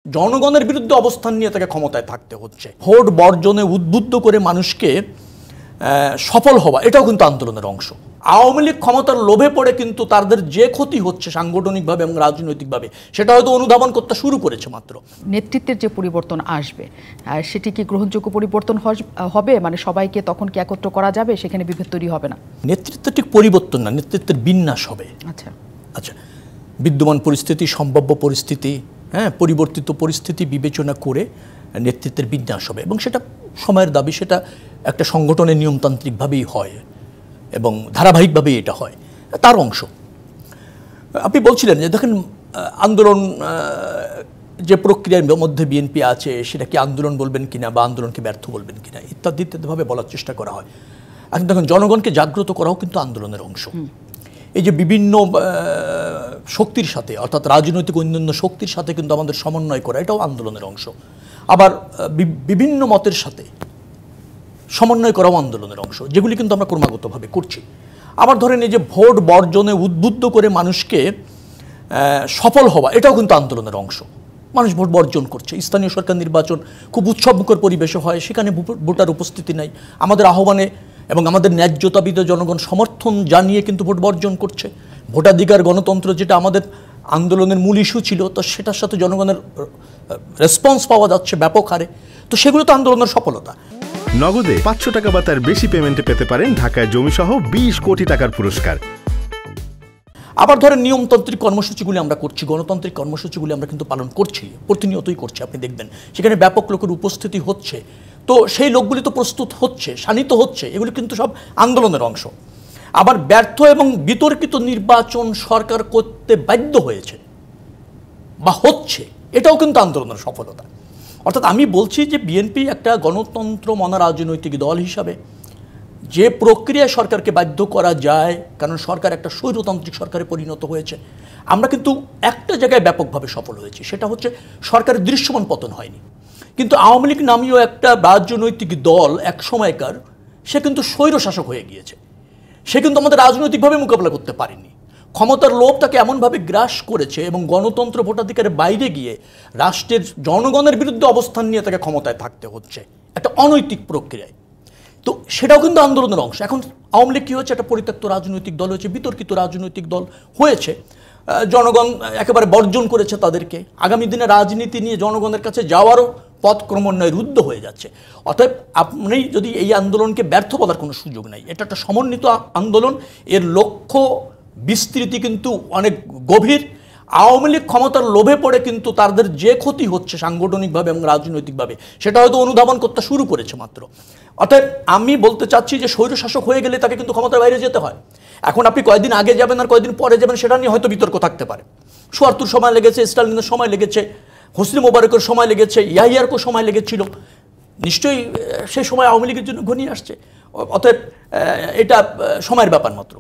জনগণের বিরুদ্ধে অবস্থান নিয়ে তাকে ক্ষমতায় থাকতে হচ্ছে। ভোট বর্জনে উদ্বুদ্ধ করে মানুষকে সফল হওয়া, এটাও কিন্তু আন্দোলনের অংশ। আওয়ামী লীগ ক্ষমতার লোভে পড়ে কিন্তু তাদের যে ক্ষতি হচ্ছে সাংগঠনিকভাবে এবং রাজনৈতিকভাবে, সেটা হয়তো অনুধাবন করতে শুরু করেছে মাত্র। নেতৃত্বের যে পরিবর্তন আসবে সেটি কি গ্রহণযোগ্য পরিবর্তন হবে? মানে সবাইকে তখন কি একত্র করা যাবে, সেখানে বিভেদ তৈরি হবে না? নেতৃত্বের ঠিক পরিবর্তন না, নেতৃত্বের বিন্যাস হবে। আচ্ছা, বিদ্যমান পরিস্থিতি, সম্ভাব্য পরিস্থিতি, পরিবর্তিত পরিস্থিতি বিবেচনা করে নেতৃত্বের বিন্যাস হবে, এবং সেটা সময়ের দাবি। সেটা একটা সংগঠনের নিয়মতান্ত্রিকভাবেই হয় এবং ধারাবাহিকভাবেই এটা হয়, তার অংশ। আপনি বলছিলেন যে দেখেন, আন্দোলন যে প্রক্রিয়ার মধ্যে বিএনপি আছে, সেটা কি আন্দোলন বলবেন কিনা বা আন্দোলনকে ব্যর্থ বলবেন কিনা ইত্যাদি ইত্যাদিভাবে বলার চেষ্টা করা হয়। এখন দেখুন, জনগণকে জাগ্রত করাও কিন্তু আন্দোলনের অংশ। এই যে বিভিন্ন শক্তির সাথে, অর্থাৎ রাজনৈতিক অন্যান্য শক্তির সাথে কিন্তু আমাদের সমন্বয় করা, এটাও আন্দোলনের অংশ। আবার বিভিন্ন মতের সাথে সমন্বয় করাও আন্দোলনের অংশ, যেগুলি কিন্তু আমরা ক্রমাগতভাবে করছি। আবার ধরেন, এই যে ভোট বর্জনে উদ্বুদ্ধ করে মানুষকে সফল হওয়া, এটাও কিন্তু আন্দোলনের অংশ। মানুষ ভোট বর্জন করছে। স্থানীয় সরকার নির্বাচন খুব উৎসবমুখর পরিবেশে হয়, সেখানে ভোটার উপস্থিতি নাই। আমাদের আহ্বানে এবং আমাদের ন্যায্যতাবিদ জনগণ সমর্থন জানিয়ে কিন্তু ভোট বর্জন করছে। ভোটাধিকার, গণতন্ত্র, যেটা আমাদের আন্দোলনের মূল ইস্যু ছিল, তো সেটার সাথে জনগণের রেসপন্স পাওয়া যাচ্ছে ব্যাপক হারে। তো সেগুলো তো আন্দোলনের সফলতা। নগদে 500 টাকা বা তার বেশি পেমেন্টে পেতে পারেন ঢাকায় জমিসহ 20 কোটি টাকার পুরস্কার। আবার ধরেন, নিয়মতান্ত্রিক কর্মসূচিগুলি আমরা করছি, গণতান্ত্রিক কর্মসূচিগুলি আমরা কিন্তু পালন করছি, প্রতিনিয়তই করছি। আপনি দেখবেন সেখানে ব্যাপক লোকের উপস্থিতি হচ্ছে। তো সেই লোকগুলি তো প্রস্তুত হচ্ছে, শানিত হচ্ছে, এগুলি কিন্তু সব আন্দোলনের অংশ। আবার ব্যর্থ এবং বিতর্কিত নির্বাচন সরকার করতে বাধ্য হয়েছে বা হচ্ছে, এটাও কিন্তু আন্দোলনের সফলতা। অর্থাৎ আমি বলছি যে বিএনপি একটা গণতন্ত্র মনা রাজনৈতিক দল হিসাবে যে প্রক্রিয়ায় সরকারকে বাধ্য করা যায়, কারণ সরকার একটা স্বৈরতান্ত্রিক সরকারে পরিণত হয়েছে, আমরা কিন্তু একটা জায়গায় ব্যাপকভাবে সফল হয়েছি। সেটা হচ্ছে সরকারের দৃশ্যমান পতন হয়নি। কিন্তু আওয়ামী লীগ নামীয় একটা রাজনৈতিক দল এক সময়কার, সে কিন্তু স্বৈরশাসক হয়ে গিয়েছে। সে কিন্তু আমাদের রাজনৈতিকভাবে মোকাবিলা করতে পারেনি। ক্ষমতার লোভ তাকে এমনভাবে গ্রাস করেছে এবং গণতন্ত্র ভোটাধিকারের বাইরে গিয়ে রাষ্ট্রের জনগণের বিরুদ্ধে অবস্থান নিয়ে তাকে ক্ষমতায় থাকতে হচ্ছে, একটা অনৈতিক প্রক্রিয়ায়। তো সেটাও কিন্তু আন্দোলনের অংশ। এখন আওয়ামী লীগ কী হচ্ছে, একটা পরিত্যক্ত রাজনৈতিক দল হয়েছে, বিতর্কিত রাজনৈতিক দল হয়েছে। জনগণ একেবারে বর্জন করেছে তাদেরকে। আগামী দিনে রাজনীতি নিয়ে জনগণের কাছে যাওয়ারও পথ ক্রমান্বয়ে রুদ্ধ হয়ে যাচ্ছে। অতএব আপনি যদি এই আন্দোলনকে ব্যর্থ বলার কোনো সুযোগ নাই, এটা একটা সমন্বিত আন্দোলন। এর লক্ষ্য বিস্তৃতি কিন্তু অনেক গভীর। আওয়ামী লীগ ক্ষমতার লোভে পড়ে কিন্তু তাদের যে ক্ষতি হচ্ছে সাংগঠনিকভাবে এবং রাজনৈতিকভাবে, সেটা হয়তো অনুধাবন করতে শুরু করেছে মাত্র। অর্থাৎ আমি বলতে চাচ্ছি যে স্বৈরশাসক হয়ে গেলে তাকে কিন্তু ক্ষমতার বাইরে যেতে হয়। এখন আপনি কয়েকদিন আগে যাবেন আর কয়েকদিন পরে যাবেন, সেটা নিয়ে হয়তো বিতর্ক থাকতে পারে। সুয়ার্তুর সময় লেগেছে, স্টালিনের সময় লেগেছে, হোসনি মোবারকের সময় লেগেছে, ইয়াহিয়ারকেও সময় লেগেছিল। নিশ্চয়ই সেই সময় আওয়ামী লীগের জন্য ঘনিয়ে আসছে। অতএব এটা সময়ের ব্যাপার মাত্র।